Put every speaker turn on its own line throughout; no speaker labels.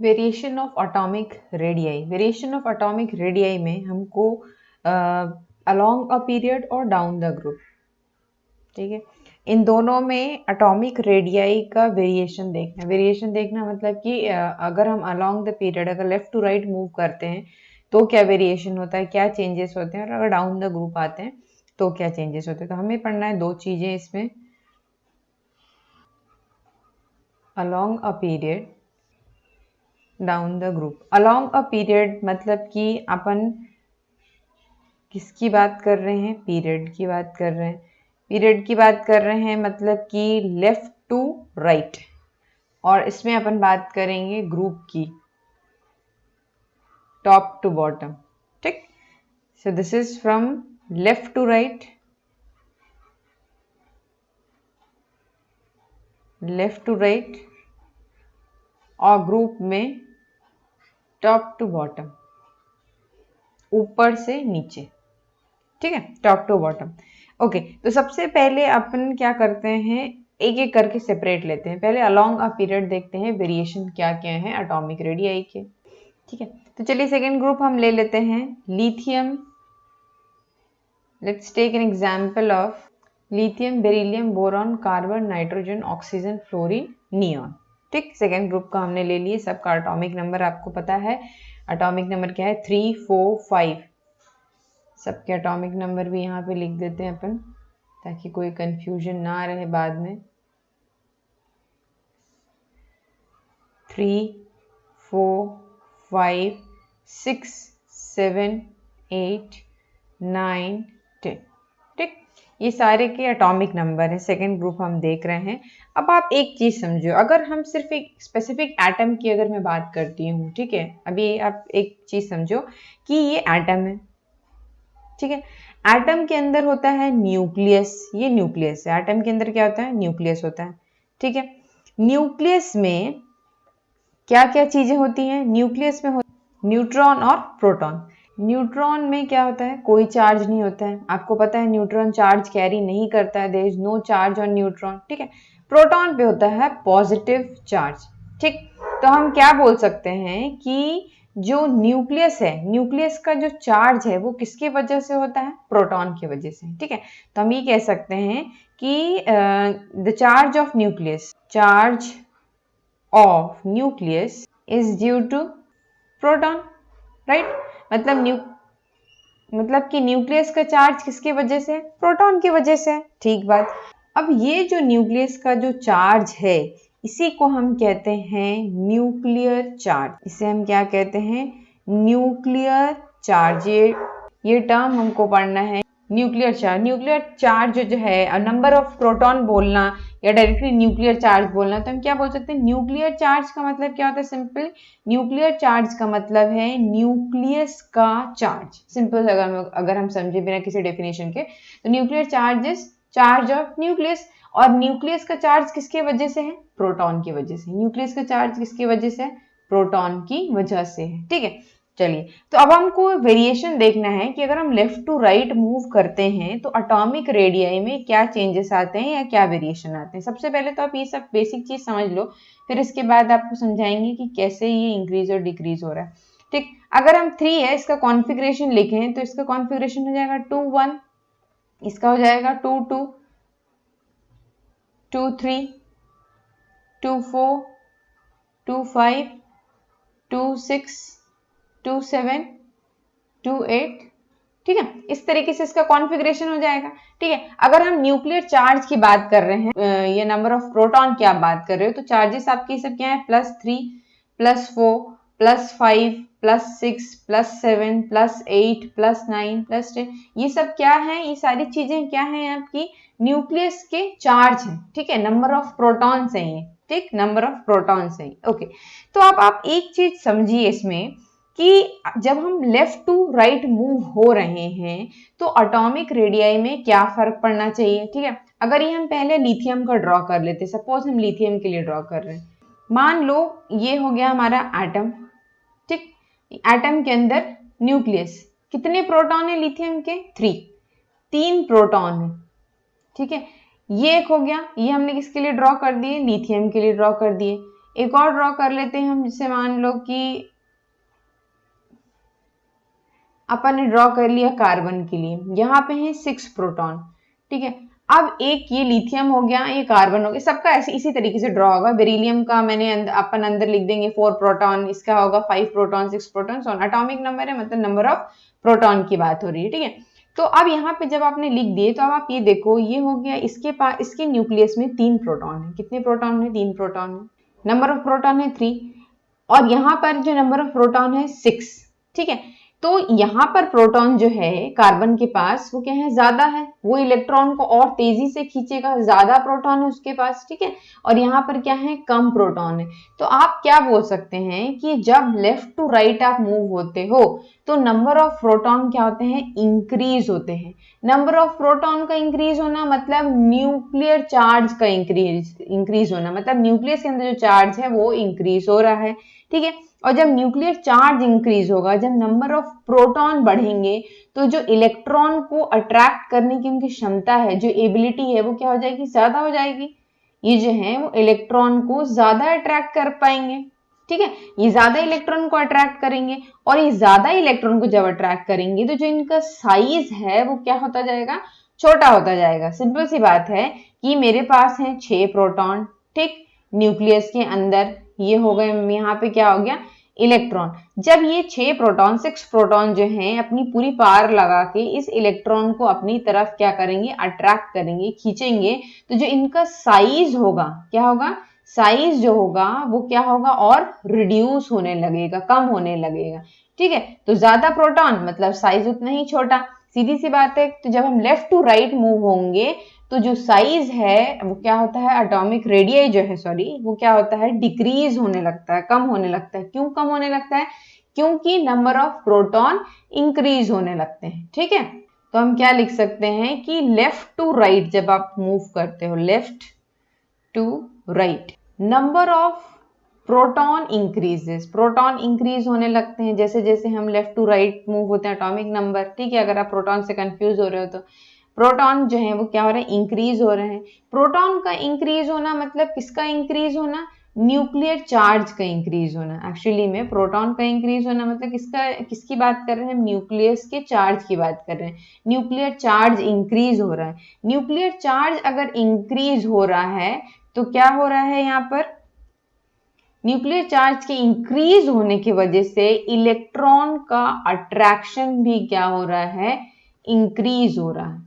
Variation of atomic radii. Variation of atomic radii में हमको along a period और down the group, ठीक है, इन दोनों में एटॉमिक रेडियाई का वेरिएशन देखना। वेरिएशन देखना मतलब कि अगर हम अलोंग द पीरियड अगर लेफ्ट टू राइट मूव करते हैं तो क्या वेरिएशन होता है, क्या चेंजेस होते हैं, और अगर डाउन द ग्रुप आते हैं तो क्या चेंजेस होते हैं। तो हमें पढ़ना है दो चीजें इसमें, along a period, down the group. Along a period मतलब कि अपन किसकी बात कर रहे हैं, पीरियड की बात कर रहे हैं। पीरियड की बात कर रहे हैं मतलब कि लेफ्ट टू राइट, और इसमें अपन बात करेंगे ग्रुप की, टॉप टू बॉटम, ठीक। So this is from left to right, left to right, और ग्रुप में टॉप टू बॉटम, ऊपर से नीचे, ठीक है, टॉप टू बॉटम। ओके, तो सबसे पहले अपन क्या करते हैं, एक एक करके सेपरेट लेते हैं। पहले अलोंग अ पीरियड देखते हैं वेरिएशन क्या क्या है एटॉमिक रेडियाई के, ठीक है। तो चलिए सेकेंड ग्रुप हम ले लेते हैं, lithium. Let's take an example of lithium, beryllium, boron, carbon, nitrogen, oxygen, fluorine, neon, ठीक। सेकेंड ग्रुप का हमने ले लिए। सबका एटॉमिक नंबर आपको पता है, एटॉमिक नंबर क्या है, 3, 4, 5। सबके एटॉमिक नंबर भी यहाँ पे लिख देते हैं अपन, ताकि कोई कंफ्यूजन ना रहे बाद में। 3, 4, 5, 6, 7, 8, 9, 10, ठीक। ये सारे के एटॉमिक नंबर है, सेकेंड ग्रुप हम देख रहे हैं। अब आप एक चीज समझो, अगर हम सिर्फ एक स्पेसिफिक एटम की अगर मैं बात करती हूँ, ठीक है, अभी आप एक चीज समझो कि ये एटम है, ठीक है। एटम के अंदर होता है न्यूक्लियस, ये न्यूक्लियस है। एटम के अंदर क्या होता है, न्यूक्लियस होता है, ठीक है। न्यूक्लियस में क्या क्या चीजें होती हैं, न्यूक्लियस में न्यूट्रॉन और प्रोटॉन। न्यूट्रॉन में क्या होता है, कोई चार्ज नहीं होता है, आपको पता है न्यूट्रॉन चार्ज कैरी नहीं करता है, there is no charge on neutron, ठीक है। प्रोटॉन पे होता है पॉजिटिव चार्ज, ठीक। तो हम क्या बोल सकते हैं कि जो न्यूक्लियस है, न्यूक्लियस का जो चार्ज है वो किसकी वजह से होता है, प्रोटॉन की वजह से, ठीक है। तो हम ये कह सकते हैं कि the charge of nucleus, charge of nucleus is due to proton, right. मतलब कि न्यूक्लियस का चार्ज किसकी वजह से, प्रोटॉन की वजह से, ठीक बात। अब ये जो न्यूक्लियस का जो चार्ज है, इसी को हम कहते हैं न्यूक्लियर चार्ज। इसे हम क्या कहते हैं, न्यूक्लियर चार्ज। ये टर्म हमको पढ़ना है, न्यूक्लियर चार्ज। न्यूक्लियर चार्ज जो है, नंबर ऑफ प्रोटॉन बोलना या डायरेक्टली न्यूक्लियर चार्ज बोलना, तो हम क्या बोल सकते हैं, न्यूक्लियर चार्ज का मतलब क्या होता है, सिंपल न्यूक्लियर चार्ज का मतलब है न्यूक्लियस का चार्ज। सिंपल अगर हम समझे बिना किसी डेफिनेशन के, तो nuclear charge is charge of nucleus. और न्यूक्लियस का चार्ज किसके वजह से है, प्रोटॉन की वजह से। न्यूक्लियस का चार्ज किसकी वजह से है, प्रोटॉन की वजह से है, ठीक है। चलिए, तो अब हमको वेरिएशन देखना है कि अगर हम लेफ्ट टू राइट मूव करते हैं तो एटॉमिक रेडियाई में क्या चेंजेस आते हैं या क्या वेरिएशन आते हैं। सबसे पहले तो आप ये सब बेसिक चीज समझ लो, फिर इसके बाद आपको समझाएंगे कि कैसे ये इंक्रीज और डिक्रीज हो रहा है, ठीक। अगर हम 3 है, इसका कॉन्फ़िगरेशन लिखें तो इसका कॉन्फ़िगरेशन हो जाएगा 2, 1, इसका हो जाएगा 2, 2, 2, 3, 2, 4, 2, 5, 2, 6, 2, 7, 2, 8, ठीक है। इस तरीके से इसका कॉन्फ़िगरेशन हो जाएगा, ठीक है। अगर हम न्यूक्लियर चार्ज की बात कर रहे हैं, ये नंबर ऑफ प्रोटॉन की आप बात कर रहे हो, तो चार्जेस आपके सब क्या है, +3, +4, +5, +6, +7, +8, +9, +10। ये सब क्या है, ये सारी चीजें क्या है आपकी न्यूक्लियस के चार्ज है, ठीक है। नंबर ऑफ प्रोटॉन है ये, ठीक, नंबर ऑफ प्रोटॉन है, ओके। तो अब आप एक चीज समझिए इसमें कि जब हम लेफ्ट टू राइट मूव हो रहे हैं तो एटॉमिक रेडियाई में क्या फर्क पड़ना चाहिए, ठीक है। अगर ये हम पहले लिथियम का ड्रॉ कर लेते, सपोज हम लिथियम के लिए ड्रॉ कर रहे हैं, मान लो ये हो गया हमारा एटम, ठीक। एटम के अंदर न्यूक्लियस, कितने प्रोटॉन है लिथियम के, 3 प्रोटॉन है, ठीक है। ये एक हो गया, ये हमने किसके लिए ड्रॉ कर दिए, लिथियम के लिए ड्रॉ कर दिए। एक और ड्रॉ कर लेते हैं हम, जिससे मान लो कि अपन ने ड्रॉ कर लिया कार्बन के लिए, यहाँ पे है 6 प्रोटॉन, ठीक है। अब एक ये लिथियम हो गया, ये कार्बन हो गया, सबका ऐसे इसी तरीके से ड्रॉ होगा। बेरिलियम का मैंने अपन अंदर लिख देंगे 4 प्रोटॉन, इसका होगा 5 proton 6 proton, so atomic number है, मतलब नंबर ऑफ प्रोटॉन की बात हो रही है, ठीक है। तो अब यहाँ पे जब आपने लिख दिए तो अब आप ये देखो, ये हो गया इसके पास, इसके न्यूक्लियस में 3 प्रोटॉन है। कितने प्रोटॉन है? 3 प्रोटॉन है। नंबर ऑफ प्रोटॉन है 3, और यहाँ पर जो नंबर ऑफ प्रोटॉन है 6, ठीक है। तो यहाँ पर प्रोटॉन जो है कार्बन के पास वो क्या है? ज्यादा है, वो इलेक्ट्रॉन को और तेजी से खींचेगा, ज्यादा प्रोटॉन है उसके पास, ठीक है। और यहाँ पर क्या है? कम प्रोटॉन है। तो आप क्या बोल सकते हैं कि जब लेफ्ट टू राइट आप मूव होते हो तो नंबर ऑफ प्रोटॉन क्या होते हैं? इंक्रीज होते हैं। नंबर ऑफ प्रोटॉन का इंक्रीज होना मतलब न्यूक्लियर चार्ज का इंक्रीज होना, मतलब न्यूक्लियस के अंदर जो चार्ज है वो इंक्रीज हो रहा है, ठीक है। और जब न्यूक्लियर चार्ज इंक्रीज होगा, जब नंबर ऑफ प्रोटॉन बढ़ेंगे, तो जो इलेक्ट्रॉन को अट्रैक्ट करने की उनकी क्षमता है, जो एबिलिटी है, वो क्या हो जाएगी? ज्यादा हो जाएगी। ये जो है वो इलेक्ट्रॉन को ज्यादा अट्रैक्ट कर पाएंगे, ठीक है। ये ज्यादा इलेक्ट्रॉन को अट्रैक्ट करेंगे, और ये ज्यादा इलेक्ट्रॉन को जब अट्रैक्ट करेंगे तो जो इनका साइज है वो क्या होता जाएगा? छोटा होता जाएगा। सिंपल सी बात है कि मेरे पास है 6 प्रोटॉन, ठीक, न्यूक्लियस के अंदर। ये हो गए, यहाँ पे क्या हो गया? इलेक्ट्रॉन। जब ये 6 प्रोटॉन 6 प्रोटॉन जो हैं अपनी पूरी पावर लगा के इस इलेक्ट्रॉन को अपनी तरफ क्या करेंगे? अट्रैक्ट करेंगे, खींचेंगे, तो जो इनका साइज होगा, क्या होगा? साइज जो होगा वो क्या होगा? और रिड्यूस होने लगेगा, कम होने लगेगा, ठीक है। तो ज्यादा प्रोटॉन मतलब साइज उतना ही छोटा, सीधी सी बात है। तो जब हम लेफ्ट टू राइट मूव होंगे तो जो साइज है वो क्या होता है? एटॉमिक रेडियस जो है, सॉरी, वो क्या होता है? डिक्रीज होने लगता है, कम होने लगता है। क्यों कम होने लगता है? क्योंकि नंबर ऑफ प्रोटॉन इंक्रीज होने लगते हैं, ठीक है। तो हम क्या लिख सकते हैं कि लेफ्ट टू राइट जब आप मूव करते हो, left to right, number of proton increases, proton increase होने लगते हैं जैसे जैसे हम लेफ्ट टू राइट मूव होते हैं, एटॉमिक नंबर, ठीक है। अगर आप प्रोटॉन से कंफ्यूज हो रहे हो तो प्रोटॉन जो है वो क्या हो रहे हैं? इंक्रीज हो रहे हैं। प्रोटॉन का इंक्रीज होना मतलब किसका इंक्रीज होना? न्यूक्लियर चार्ज का इंक्रीज होना। एक्चुअली में प्रोटॉन का इंक्रीज होना मतलब किसकी बात कर रहे हैं? न्यूक्लियस के चार्ज की बात कर रहे हैं। न्यूक्लियर चार्ज इंक्रीज हो रहा है। न्यूक्लियर चार्ज अगर इंक्रीज हो रहा है तो क्या हो रहा है? यहाँ पर न्यूक्लियर चार्ज के इंक्रीज होने की वजह से इलेक्ट्रॉन का अट्रैक्शन भी क्या हो रहा है? इंक्रीज हो रहा है,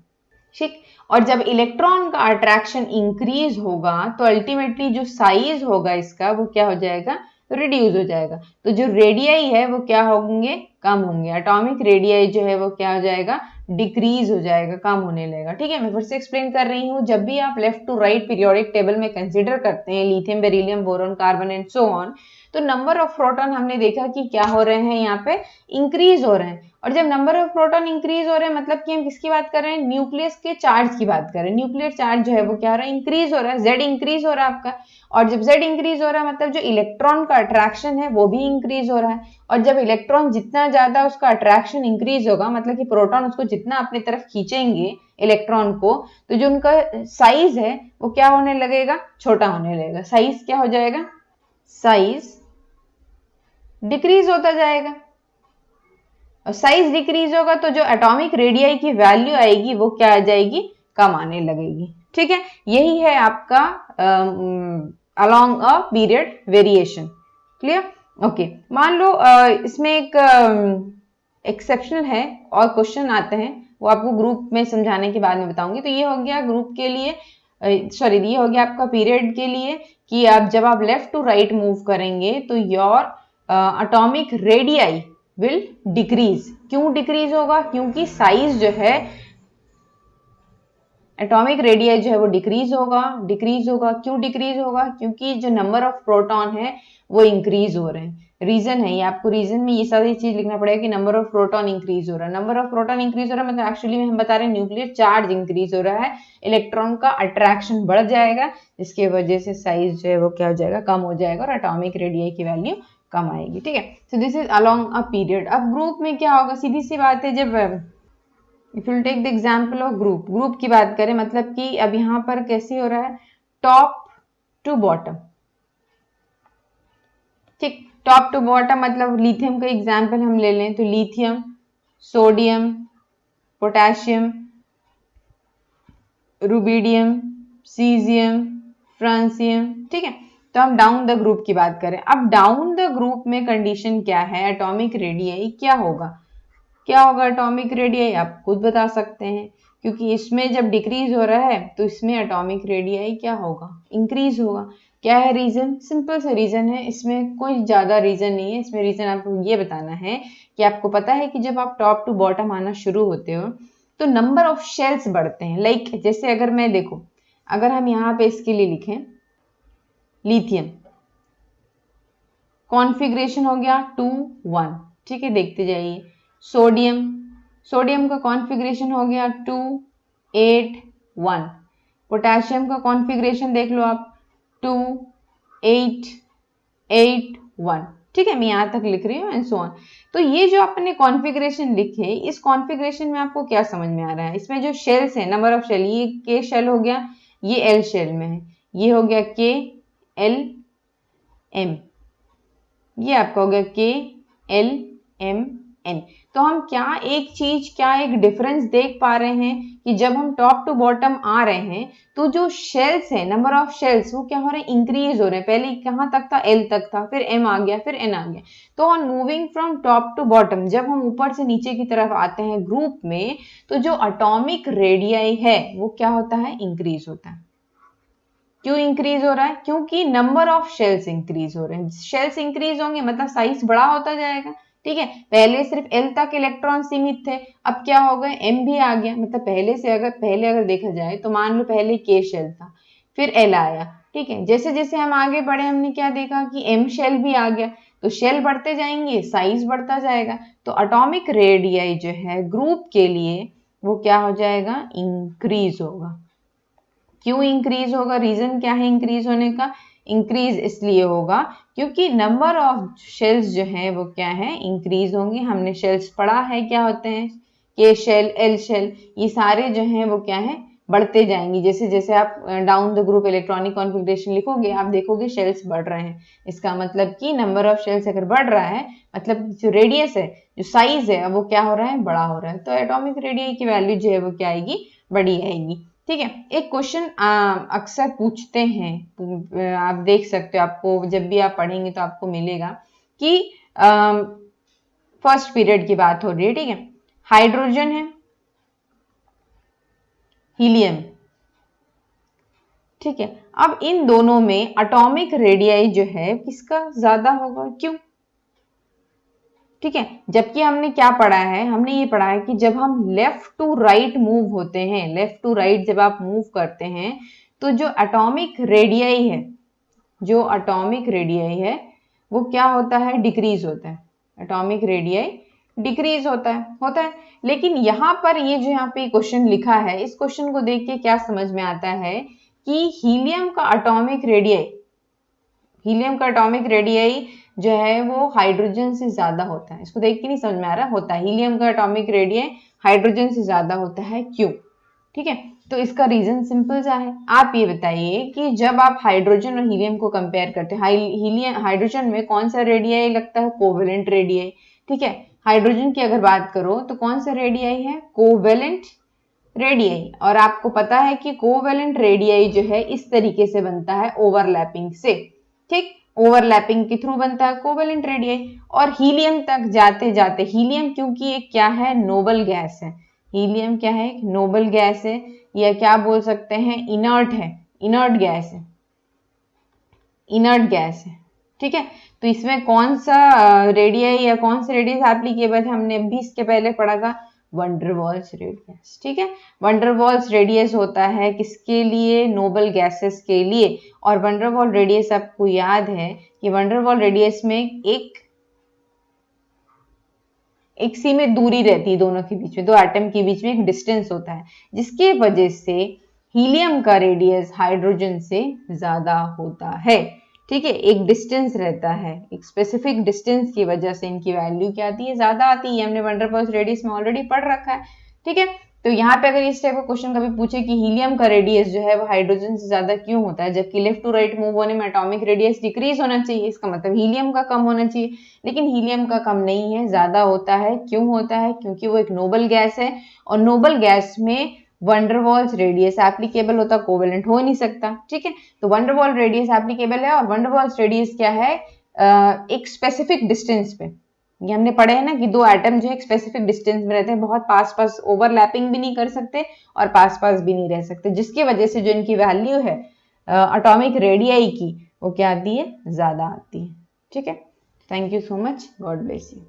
ठीक। और जब इलेक्ट्रॉन का अट्रैक्शन इंक्रीज होगा तो अल्टीमेटली जो साइज होगा इसका वो क्या हो जाएगा? रिड्यूस हो जाएगा। तो जो रेडियाई है वो क्या होंगे? कम होंगे। एटॉमिक रेडियाई जो है वो क्या हो जाएगा? डिक्रीज हो जाएगा, कम होने लगेगा, ठीक है। मैं फिर से एक्सप्लेन कर रही हूँ, जब भी आप left to right periodic table में कंसीडर करते हैं lithium, beryllium, boron, carbon and so on, तो नंबर ऑफ प्रोटॉन हमने देखा कि क्या हो रहे हैं? यहाँ पे इंक्रीज हो रहे हैं। और जब नंबर ऑफ प्रोटॉन इंक्रीज हो रहे हैं मतलब कि हम किसकी बात कर रहे हैं? न्यूक्लियस के चार्ज की बात कर रहे हैं। न्यूक्लियर चार्ज जो है वो क्या हो रहा है? इंक्रीज हो रहा है, जेड इंक्रीज हो रहा है आपका। और जब जेड इंक्रीज हो रहा है मतलब जो इलेक्ट्रॉन का अट्रैक्शन है वो भी इंक्रीज हो रहा है। और जब इलेक्ट्रॉन जितना ज्यादा उसका अट्रैक्शन इंक्रीज होगा, मतलब कि प्रोटॉन उसको जितना अपनी तरफ खींचेंगे इलेक्ट्रॉन को, तो जो उनका साइज है वो क्या होने लगेगा? छोटा होने लगेगा। साइज क्या हो जाएगा? साइज डिक्रीज होता जाएगा। और साइज डिक्रीज होगा तो जो एटॉमिक रेडियाई की वैल्यू आएगी वो क्या आ जाएगी? कम आने लगेगी, ठीक है। यही है आपका along a period variation. Clear? Okay. मान लो इसमें एक एक्सेप्शनल है और क्वेश्चन आते हैं, वो आपको ग्रुप में समझाने के बाद में बताऊंगी। तो ये हो गया ग्रुप के लिए, सॉरी, ये हो गया आपका पीरियड के लिए कि आप जब आप लेफ्ट टू राइट मूव करेंगे तो your atomic radii will decrease. क्यों डिक्रीज होगा? क्योंकि साइज जो है, एटॉमिक रेडियस जो है वो डिक्रीज होगा। क्यों डिक्रीज होगा? क्योंकि जो नंबर ऑफ प्रोटॉन है वो इंक्रीज हो रहे हैं। रीजन है ये, आपको रीजन में ये सारी चीज लिखना पड़ेगा कि नंबर ऑफ प्रोटॉन इंक्रीज हो रहा है। नंबर ऑफ प्रोटॉन इंक्रीज हो रहा है मतलब एक्चुअली में हम बता रहे हैं न्यूक्लियर चार्ज इंक्रीज हो रहा है, इलेक्ट्रॉन का अट्रैक्शन बढ़ जाएगा, जिसकी वजह से साइज जो है वो क्या हो जाएगा? कम हो जाएगा और एटॉमिक रेडियस की वैल्यू कम आएगी, ठीक है। So this is along a period. अब ग्रुप में क्या होगा? सीधी सी बात है, जब if you take the example of group की बात करें, मतलब कि अब यहाँ पर कैसे हो रहा है? टॉप टू बॉटम, ठीक, टॉप टू बॉटम मतलब लिथियम का एग्जाम्पल हम ले लें तो lithium, sodium, potassium, rubidium, caesium, francium. ठीक है, तो हम डाउन द ग्रुप की बात करें। अब डाउन द ग्रुप में कंडीशन क्या है, एटॉमिक रेडियस क्या होगा, क्या होगा एटॉमिक रेडियस आप खुद बता सकते हैं, क्योंकि इसमें जब डिक्रीज हो रहा है तो इसमें एटॉमिक रेडियस क्या होगा, इंक्रीज होगा। क्या है रीजन, सिंपल सा रीजन है, इसमें कोई ज्यादा रीजन नहीं है। इसमें रीजन आपको ये बताना है कि आपको पता है कि जब आप टॉप टू बॉटम आना शुरू होते हो तो नंबर ऑफ शेल्स बढ़ते हैं। लाइक जैसे अगर मैं देखो, अगर हम यहाँ पे इसके लिए लिखें लिथियम, कॉन्फ़िगरेशन हो गया 2 1। ठीक है, देखते जाइए। सोडियम, सोडियम का कॉन्फ़िगरेशन हो गया 2 8 1। पोटेशियम का कॉन्फ़िगरेशन देख लो आप 2 8 8 1। ठीक है, मैं यहाँ तक लिख रही हूँ एंड सो ऑन। तो ये जो आपने कॉन्फ़िगरेशन लिखे, इस कॉन्फ़िगरेशन में आपको क्या समझ में आ रहा है, इसमें जो शेल्स है, नंबर ऑफ शेल, ये के शेल हो गया, ये एल शेल में है, ये हो गया के एल एम, ये आपका हो गया के एल एम एन। तो हम क्या एक चीज, क्या एक डिफरेंस देख पा रहे हैं कि जब हम टॉप टू बॉटम आ रहे हैं तो जो शेल्स है, नंबर ऑफ शेल्स, वो क्या हो रहे हैं, इंक्रीज हो रहे हैं। पहले कहाँ तक था, एल तक था, फिर एम आ गया, फिर एन आ गया। तो on moving from top to bottom, जब हम ऊपर से नीचे की तरफ आते हैं ग्रुप में, तो जो एटॉमिक रेडियस है वो क्या होता है, इंक्रीज होता है। क्यों इंक्रीज हो रहा है, क्योंकि नंबर ऑफ शेल्स इंक्रीज हो रहे हैं। शेल्स इंक्रीज होंगे मतलब साइज बड़ा होता जाएगा। ठीक है, पहले सिर्फ एल तक इलेक्ट्रॉन सीमित थे, अब क्या हो गए, एम भी आ गया। मतलब पहले अगर देखा जाए तो मान लो पहले के शेल था, फिर एल आया। ठीक है, जैसे जैसे हम आगे बढ़े हमने क्या देखा कि एम शेल भी आ गया। तो शेल बढ़ते जाएंगे, साइज बढ़ता जाएगा। तो एटॉमिक रेडियस जो है ग्रुप के लिए वो क्या हो जाएगा, इंक्रीज होगा। क्यों इंक्रीज होगा, रीजन क्या है इंक्रीज होने का, इंक्रीज इसलिए होगा क्योंकि नंबर ऑफ शेल्स जो है वो क्या है, इंक्रीज होंगे। हमने शेल्स पढ़ा है क्या होते हैं, के शेल, एल शेल, ये सारे जो हैं वो क्या है, बढ़ते जाएंगे। जैसे जैसे आप down the group electronic configuration लिखोगे, आप देखोगे शेल्स बढ़ रहे हैं। इसका मतलब कि नंबर ऑफ शेल्स अगर बढ़ रहा है, मतलब जो रेडियस है, जो साइज है, वो क्या हो रहा है, बड़ा हो रहा है। तो एटॉमिक रेडियस की वैल्यू जो है वो क्या आएगी, बड़ी आएगी। ठीक है, एक क्वेश्चन अक्सर पूछते हैं, आप देख सकते हो, आपको जब भी आप पढ़ेंगे तो आपको मिलेगा कि फर्स्ट पीरियड की बात हो रही है। ठीक है, हाइड्रोजन है, हीलियम। ठीक है, अब इन दोनों में एटॉमिक रेडियस जो है किसका ज्यादा होगा, क्यों। ठीक है, जबकि हमने क्या पढ़ा है, हमने ये पढ़ा है कि जब हम लेफ्ट टू राइट मूव होते हैं, लेफ्ट टू राइट जब आप मूव करते हैं तो जो एटॉमिक रेडियस है, जो एटॉमिक रेडियस है वो क्या होता है, डिक्रीज होता है। एटॉमिक रेडियस डिक्रीज होता है। लेकिन यहाँ पर ये जो यहाँ पे क्वेश्चन लिखा है, इस क्वेश्चन को देख के क्या समझ में आता है कि हीलियम का एटॉमिक रेडियस जो है वो हाइड्रोजन से ज्यादा होता है। इसको देख के नहीं समझ में आ रहा, होता है, हीलियम का एटॉमिक रेडियस हाइड्रोजन से ज्यादा होता है, क्यों। ठीक है, तो इसका रीजन सिंपल सा है। आप ये बताइए कि जब आप हाइड्रोजन और हीलियम को कंपेयर करते हैं, हाइड्रोजन में कौन सा रेडियस लगता है, कोवेलेंट रेडियस। ठीक है, हाइड्रोजन की अगर बात करो तो कौन सा रेडियस है, कोवेलेंट रेडियस। और आपको पता है कि कोवेलेंट रेडियस जो है इस तरीके से बनता है, ओवरलैपिंग से। ठीक, ओवरलैपिंग के थ्रू बनता है कोवेलेंट रेडियस। और हीलियम तक जाते जाते, हीलियम क्योंकि एक क्या है, नोबल गैस है, हीलियम क्या है, एक नोबल गैस है, या क्या बोल सकते हैं, इनर्ट है, इनर्ट गैस है, इनर्ट गैस है। ठीक है, तो इसमें कौन सा रेडियस या कौन सा रेडियस एप्लीकेबल है, हमने अभी इसके पहले पढ़ा था, वंडरवॉल्स रेडियस। ठीक है, वंडरवॉल्स रेडियस होता है किसके लिए, नोबल गैसेस के लिए। और वंडरवॉल रेडियस आपको याद है कि वंडरवॉल रेडियस में एक सीमित दूरी रहती है दोनों के बीच में, दो एटम के बीच में एक डिस्टेंस होता है, जिसके वजह से हीलियम का रेडियस हाइड्रोजन से ज्यादा होता है। ठीक है, एक डिस्टेंस रहता है, एक स्पेसिफिक डिस्टेंस की वजह से इनकी वैल्यू क्या आती है, ज्यादा आती है। हमने वंडरवॉल्स रेडियस में ऑलरेडी पढ़ रखा है। ठीक है, तो यहाँ पे अगर इस टाइप का क्वेश्चन कभी पूछे कि हीलियम का रेडियस जो है वो हाइड्रोजन से ज्यादा क्यों होता है, जबकि लेफ्ट टू राइट मूव होने में एटॉमिक रेडियस डिक्रीज होना चाहिए, इसका मतलब हीलियम का कम होना चाहिए, लेकिन हीलियम का कम नहीं है, ज्यादा होता है। क्यों होता है? क्योंकि वो एक नोबल गैस है, और नोबल गैस में वंडरवॉल्स रेडियस एप्लीकेबल होता, कोवेलेंट हो नहीं सकता। ठीक है, तो वंडरवॉल रेडियस एप्लीकेबल है, और वंडरवॉल्स रेडियस क्या है, एक स्पेसिफिक डिस्टेंस पे। ये हमने पढ़े हैं ना कि दो एटम जो है एक स्पेसिफिक डिस्टेंस में रहते हैं, बहुत पास पास ओवरलैपिंग भी नहीं कर सकते और पास पास भी नहीं रह सकते, जिसकी वजह से जो इनकी वैल्यू है एटॉमिक रेडियाई की, वो क्या आती है, ज्यादा आती है। ठीक है, thank you so much, God bless you.